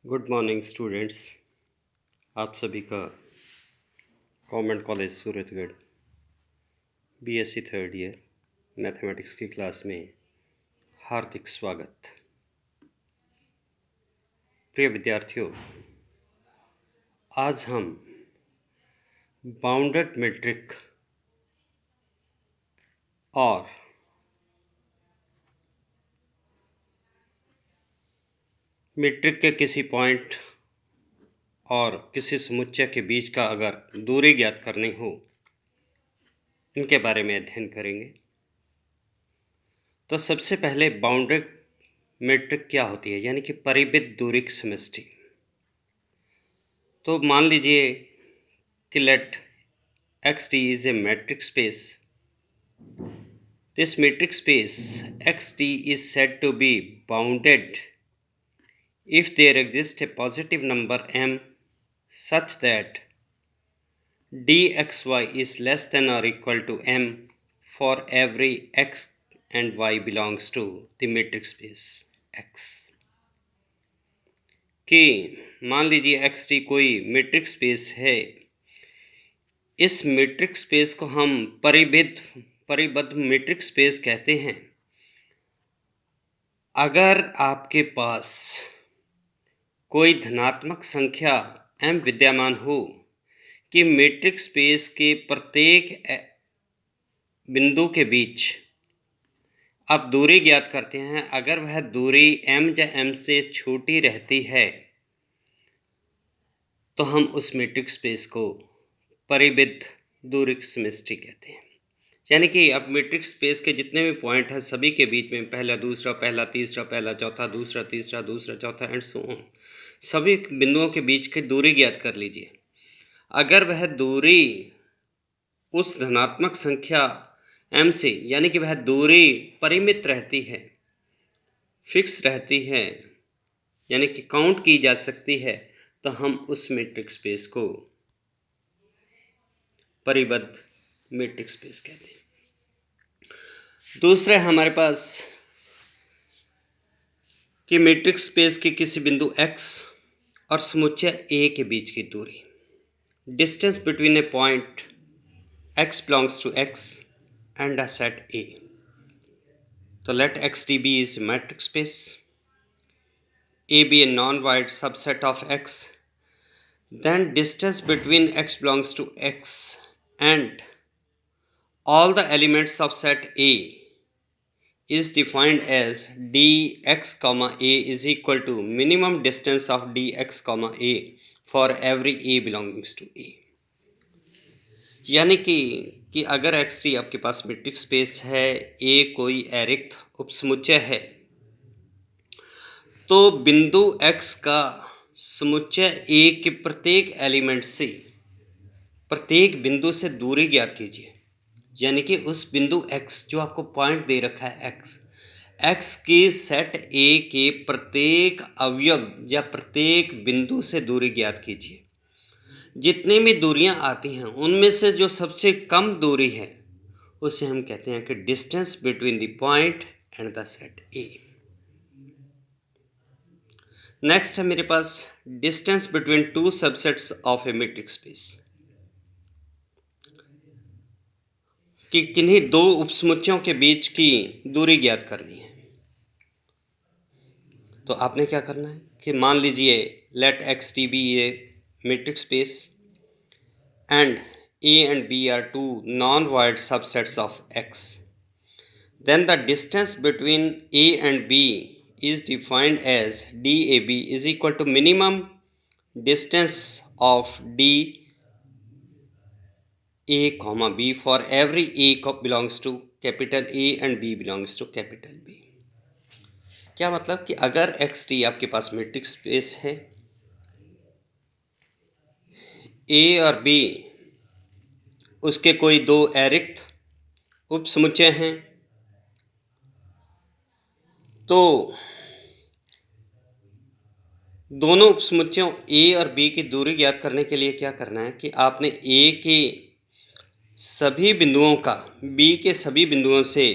Good morning students. आप सभी का government college Suratgarh BSc third year mathematics की क्लास में हार्दिक स्वागत। प्रिय विद्यार्थियों, आज हम बाउंडेड मीट्रिक और मीट्रिक के किसी पॉइंट और किसी समुच्चय के बीच का अगर दूरी ज्ञात करनी हो, इनके बारे में अध्ययन करेंगे। तो सबसे पहले बाउंडेड मीट्रिक क्या होती है, यानी कि परिमित दूरी की समष्टि। तो मान लीजिए कि late xt is a metric space. This metric space xt is said to be bounded if there exists a positive number m such that dxy is less than or equal to m for every x and y belongs to the metric space x। कि मान लीजिए xt कोई metric space है। इस metric space को हम परिबद्ध metric space कहते हैं अगर आपके पास कोई धनात्मक संख्या m विद्यमान हो कि मीट्रिक स्पेस के प्रत्येक बिंदु के बीच आप दूरी ज्ञात करते हैं। अगर वह दूरी m या m से छोटी रहती है तो हम उस मीट्रिक स्पेस को परिमित दूरी की समष्टि कहते हैं। यानी कि अब मीट्रिक स्पेस के जितने भी पॉइंट हैं सभी के बीच में पहला दूसरा पहला तीसरा पहला चौथा दूसरा तीसरा दूसरा चौथा एंड सो ऑन, सभी बिंदुओं के बीच की दूरी ज्ञात कर लीजिए। अगर वह दूरी उस धनात्मक संख्या m से, यानी कि वह दूरी परिमित रहती है, फिक्स रहती है, यानी कि काउंट की जा सकती है, तो हम उस मीट्रिक स्पेस को परिबद्ध मीट्रिक स्पेस कहते हैं। दूसरा हमारे पास कि मीट्रिक स्पेस के किसी बिंदु x और समुच्चय a के बीच की दूरी, distance between A point x belongs to x and a set A। तो let xdb is a metric space, A be a non-void subset of x, then distance between x belongs to x and all the elements of set A is defined as dx comma a is equal to minimum distance of dx comma a for every a belongs to A। यानी कि अगर xt आपके पास metric space है, a कोई अरिक्त उपसमुच्चय है, तो बिंदु x का समुच्चय a के प्रत्येक एलिमेंट से, प्रत्येक बिंदु से दूरी ज्ञात कीजिए। यानी कि उस बिंदु x जो आपको पॉइंट दे रखा है x के सेट a के प्रत्येक अवयव या प्रत्येक बिंदु से दूरी ज्ञात कीजिए। जितनी भी दूरियां आती हैं उनमें से जो सबसे कम दूरी है उसे हम कहते हैं कि distance between the point and the set A। Next है मेरे पास distance between two subsets of a metric space, कि किन्हीं दो उपसमुच्चयों के बीच की दूरी ज्ञात करनी है। तो आपने क्या करना है कि मान लीजिए late xt be a metric space and a and b are two non-void subsets of x, then the distance between a and b is defined as dab is equal to minimum distance of d a comma b for every a belongs to capital A and b belongs to capital B। क्या मतलब कि अगर xt आपके पास metric space है, a और b उसके कोई दो अरिक्त उपसमुच्चय हैं, तो दोनों उपसमुच्चयों a और b की दूरी ज्ञात करने के लिए क्या करना है कि आपने a के सभी बिंदुओं का b के सभी बिंदुओं से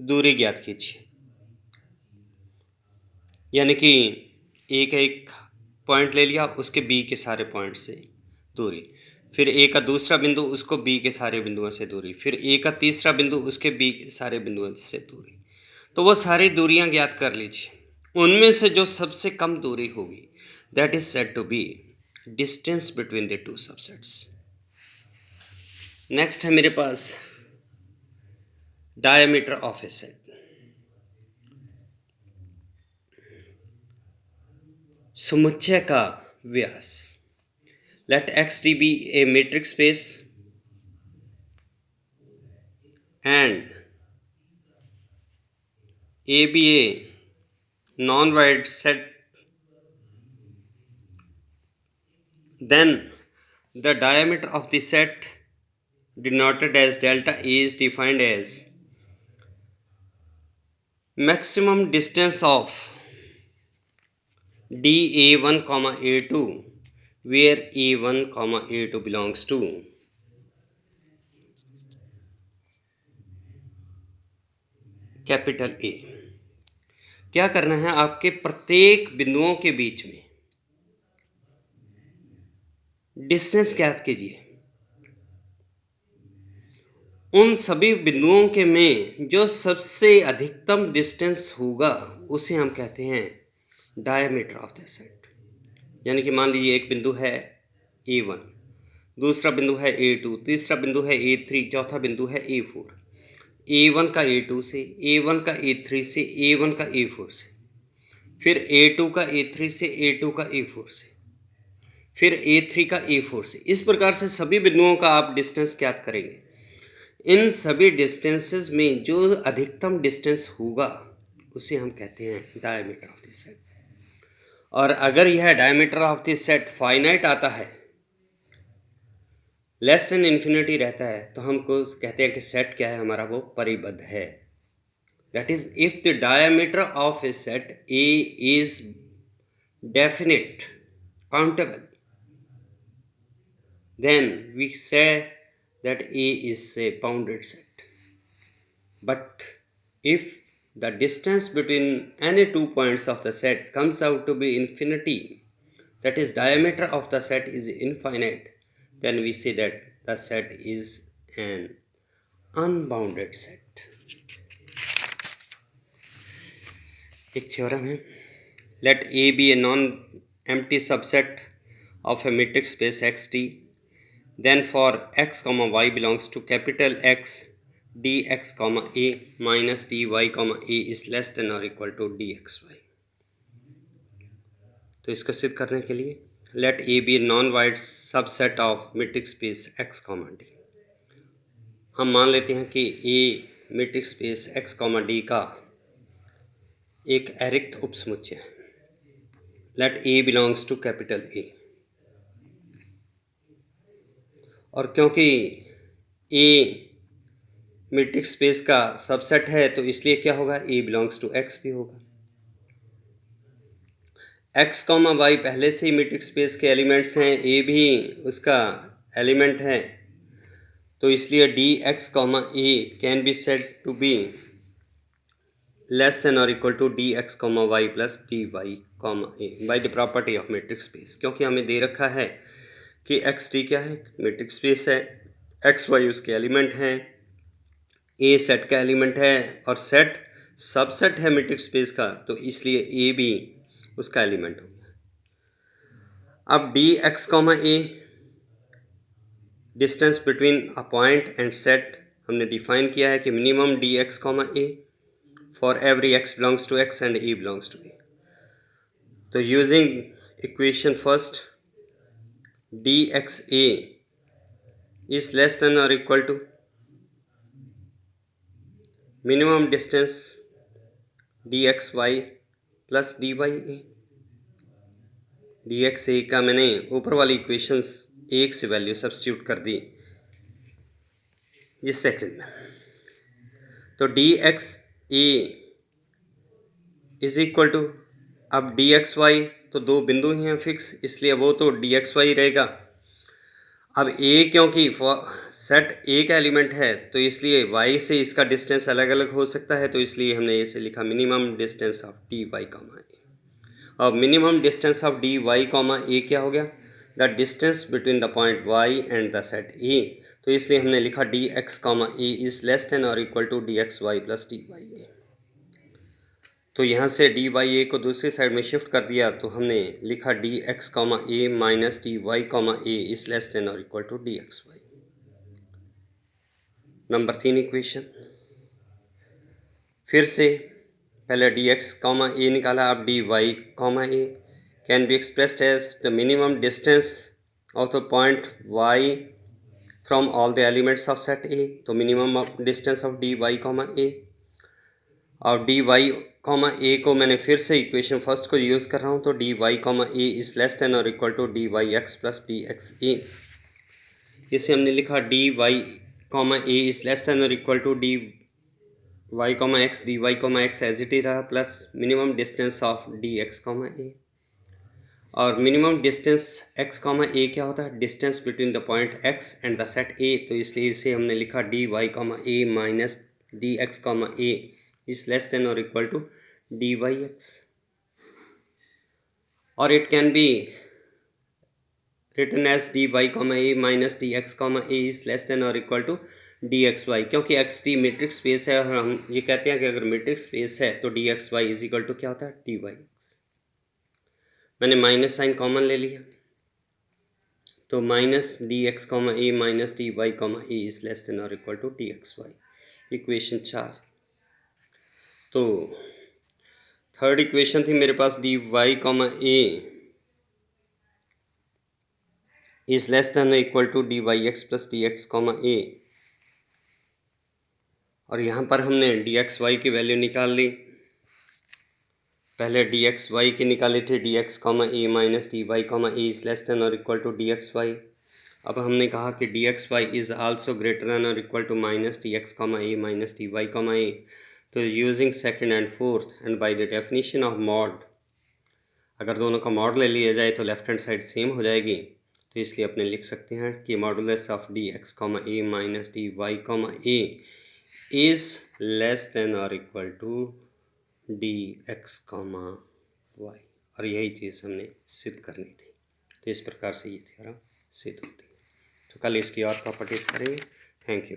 दूरी ज्ञात कीजिए। यानी कि a का एक पॉइंट ले लिया, उसके बी के सारे पॉइंट से दूरी, फिर ए का दूसरा बिंदु, उसको बी के सारे बिंदुओं से दूरी, फिर ए का तीसरा बिंदु, उसके बी के सारे बिंदुओं से दूरी। तो वो सारी दूरियां ज्ञात कर लीजिए। उनमें से जो सबसे कम दूरी होगी that is said to be distance between the two subsets. Next है मेरे पास डायमीटर ऑफ ए सेट। समुच्चय का व्यास। Let XD be a metric space and A be a non-wide set. Then the diameter of the set denoted as delta A is defined as maximum distance of dA1, A2 where A1, A2 belongs to capital A. क्या करना है, आपके प्रत्येक बिंदुओं के बीच में distance ज्ञात कीजिए। उन सभी बिंदुओं के में जो सबसे अधिकतम डिस्टेंस होगा उसे हम कहते हैं डायमीटर ऑफ द सेट। यानी कि मान लीजिए एक बिंदु है A1, दूसरा बिंदु है A2, तीसरा बिंदु है A3, चौथा बिंदु है A4। A1 का A2 से, A1 का A3 से, A1 का A4 से, फिर A2 का A3 से, A2 का A4 से, फिर A3 का A4 से। इस प्रकार से सभी बिंदुओं का आप डिस्टेंस ज्ञात करेंगे। इन सभी डिस्टेंसेस में जो अधिकतम डिस्टेंस होगा उसे हम कहते हैं डायमीटर ऑफ द सेट। और अगर यह diameter of the set finite आता है, लेस देन इन्फिनिटी रहता है, तो हमको कहते हैं कि सेट क्या है हमारा, वो परिबद्ध है। That is if the diameter of a set A is definite, countable, then we say that A is a bounded set. But if the distance between any 2 points of the set comes out to be infinity, that is diameter of the set is infinite, then we say that the set is an unbounded set. एक theorem है, let A be a non-empty subset of a metric space XT, then for x comma y belongs to capital X, dx comma a minus dy comma a is less than or equal to dxy। तो इसको सिद्ध करने के लिए let A be a non-wide subset of metric space x comma d। हम मान लेते हैं कि A metric space x comma d का एक अरिक्त उपसमुच्चय है। let A belongs to capital A। और क्योंकि A मीट्रिक स्पेस का सबसेट है तो इसलिए क्या होगा, A बिलोंग्स टू X भी होगा। X कॉमा Y पहले से ही मीट्रिक स्पेस के एलिमेंट्स हैं, A भी उसका एलिमेंट है, तो इसलिए dx comma A can be said to be less than और equal to dx comma Y plus dy comma A by the property of metric space. क्योंकि हमें दे रखा है कि एक्स टी क्या है, मीट्रिक स्पेस है, एक्स वाई उसके एलिमेंट हैं, ए सेट का एलिमेंट है और सेट सबसेट है मीट्रिक स्पेस का, तो इसलिए ए भी उसका एलिमेंट होगा। अब D X comma A distance between a point and set हमने डिफाइन किया है कि minimum D X comma A for every X belongs to X and A belongs to A. तो using equation first, dxa is less than or equal to minimum distance dxy plus dya। dxa का मैंने ऊपर वाली equations एक से value substitute कर दी जिस second में, तो dxa इज इक्वल टू, अब dxy तो दो बिंदु ही हैं फिक्स, इसलिए वो तो dxy रहेगा। अब a क्योंकि सेट a का एलिमेंट है तो इसलिए y से इसका डिस्टेंस अलग अलग हो सकता है, तो इसलिए हमने इसे लिखा minimum distance of dy comma a। अब minimum distance of D Y comma A क्या हो गया, the distance between the point Y and the set A, तो इसलिए हमने लिखा D X comma A is less than और equal to D X Y plus D Y A. तो यहाँ से डी वाई ए को दूसरी साइड में शिफ्ट कर दिया, तो हमने लिखा D X comma A minus D Y comma A is less than और equal to D X Y. Number 3 equation, फिर से पहले डी एक्स कॉमा ए निकाला, अब D Y comma A can be expressed as the minimum distance of the point Y from all the elements of set A, तो minimum distance of D Y comma A. और D Y comma ए को मैंने फिर से equation first को use कर रहा हूँ, तो D Y comma A is less than और equal to D Y X plus D X A. इसे हमने लिखा D Y comma A is less than और equal to D Y comma X, D Y comma X as it ही रहा, plus minimum distance of D X comma A. और minimum distance X comma A क्या होता है, distance between the point X and the set A, तो इसलिए इसे हमने लिखा D Y comma A minus D X comma A is less than और equal to D Y X. और it can be written as D Y comma A minus D X comma A is less than और equal to D X Y, क्योंकि X T metric space है और हम ये कहते हैं कि अगर मीट्रिक स्पेस है तो D X Y is equal to क्या होता है, डी वाई एक्स। मैंने माइनस साइन कॉमन ले लिया, तो minus D X comma A minus D Y comma A is less than और equal to D X Y, equation 4। तो third equation थी मेरे पास D Y comma A is less than equal to D Y X plus D X comma A, और यहाँ पर हमने D X Y की वैल्यू निकाल ली। पहले डी एक्स वाई की निकाली थी, D X comma A minus D Y comma A is less than और equal to D X Y. अब हमने कहा कि D X Y is also greater than और equal to minus D X comma A minus D Y comma A. तो using second and fourth and by the definition of mod, अगर दोनों का mod ले लिया जाए तो लेफ्ट हैंड साइड सेम हो जाएगी, तो इसलिए अपने लिख सकते हैं कि modulus of D X comma A minus D Y comma A is less than और equal to D X comma Y, और यही चीज़ हमने सिद्ध करनी थी। तो इस प्रकार से ये थ्योरम सिद्ध होती है। तो कल इसकी और प्रॉपर्टीज़ करेंगे। Thank you.